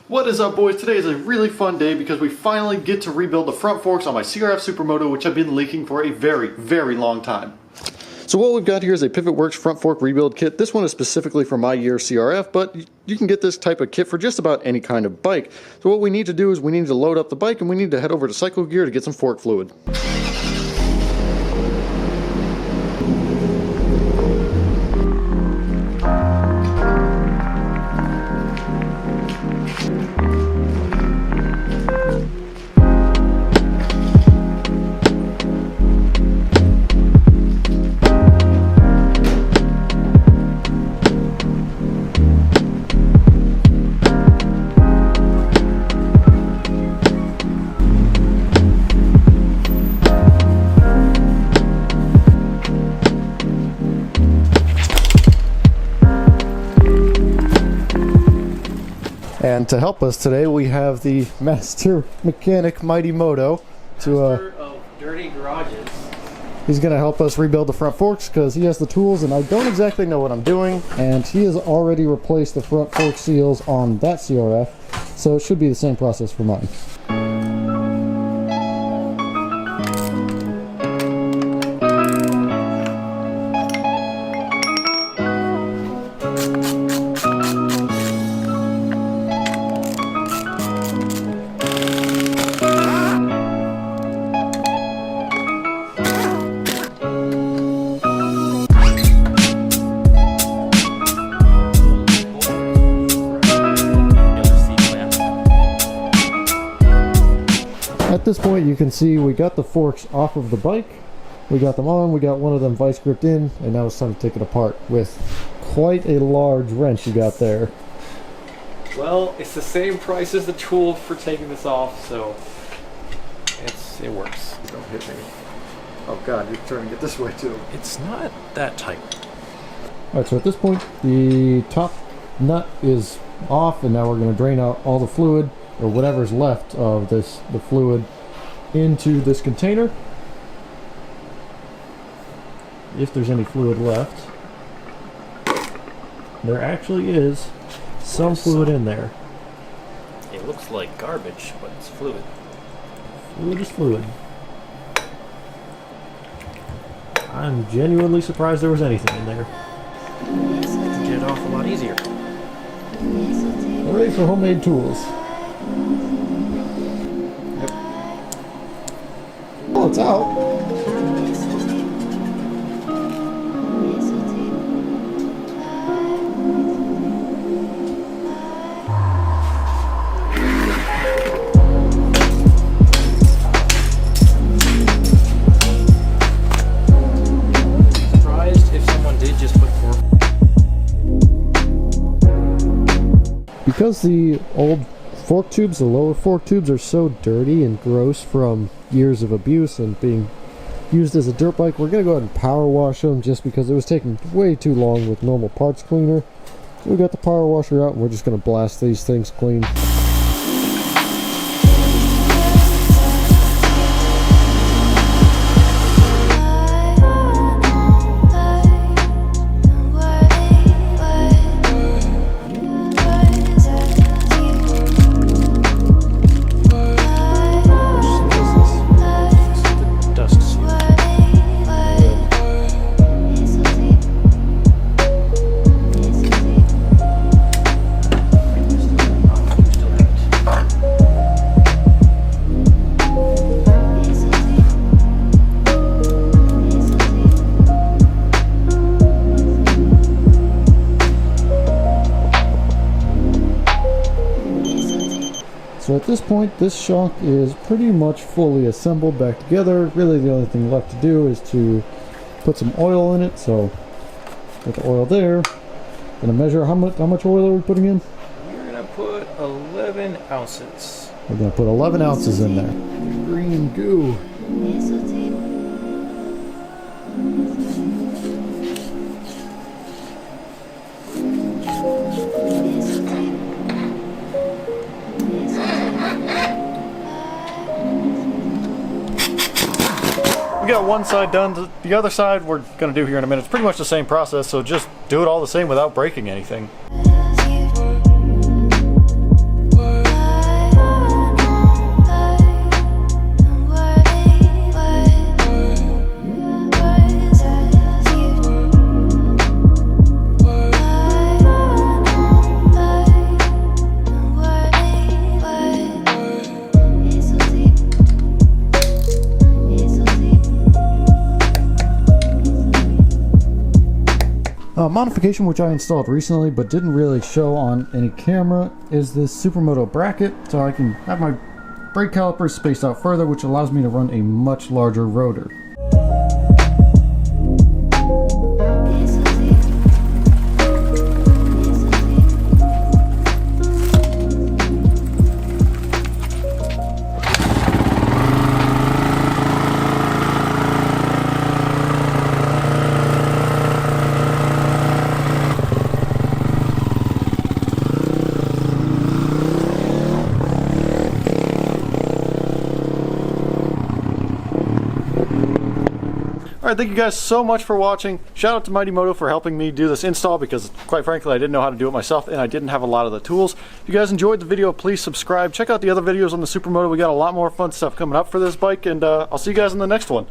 What is up, boys? Today is a really fun day because we finally get to rebuild the front forks on my CRF Supermoto, which I've been leaking for a very long time. So what we've got here is a PivotWorks front fork rebuild kit. This one is specifically for my year CRF, but you can get this type of kit for just about any kind of bike. So what we need to do is we need to load up the bike and we need to head over to Cycle Gear to get some fork fluid. And to help us today, we have the master mechanic, Mighty Moto. Master of dirty garages. He's going to help us rebuild the front forks because he has the tools and I don't exactly know what I'm doing. And he has already replaced the front fork seals on that CRF, so it should be the same process for mine. At this point, you can see we got the forks off of the bike, we got them on, we got one of them vice gripped in, and now it's time to take it apart with quite a large wrench you got there. Well, it's the same price as the tool for taking this off, so it works. Don't hit me. Oh god, you're turning it this way too. It's not that tight. Alright, so at this point, the top nut is off, and now we're going to drain out all the fluid, or whatever's left of the fluid, into this container. If there's any fluid left. There actually is some fluid in there. It looks like garbage, but it's fluid. Fluid is fluid. I'm genuinely surprised there was anything in there. Get it off a lot easier. Hooray for homemade tools. Yep. Oh, it's out. Because the old fork tubes, the lower fork tubes, are so dirty and gross from years of abuse and being used as a dirt bike, we're going to go ahead and power wash them just because it was taking way too long with normal parts cleaner. So we got the power washer out and we're just going to blast these things clean. So at this point, this shock is pretty much fully assembled back together. Really the only thing left to do is to put some oil in it. So got the oil there. Gonna measure how much oil are we putting in? We're gonna put 11 ounces. We're gonna put 11 ounces in there. Green goo. We got one side done. The other side we're going to do here in a minute. It's pretty much the same process, so just do it all the same without breaking anything. modification which I installed recently but didn't really show on any camera is this Supermoto bracket, so I can have my brake calipers spaced out further, which allows me to run a much larger rotor. Alright, thank you guys so much for watching. Shout out to Mighty Moto for helping me do this install because, quite frankly, I didn't know how to do it myself and I didn't have a lot of the tools. If you guys enjoyed the video, please subscribe. Check out the other videos on the Supermoto. We got a lot more fun stuff coming up for this bike, and I'll see you guys in the next one.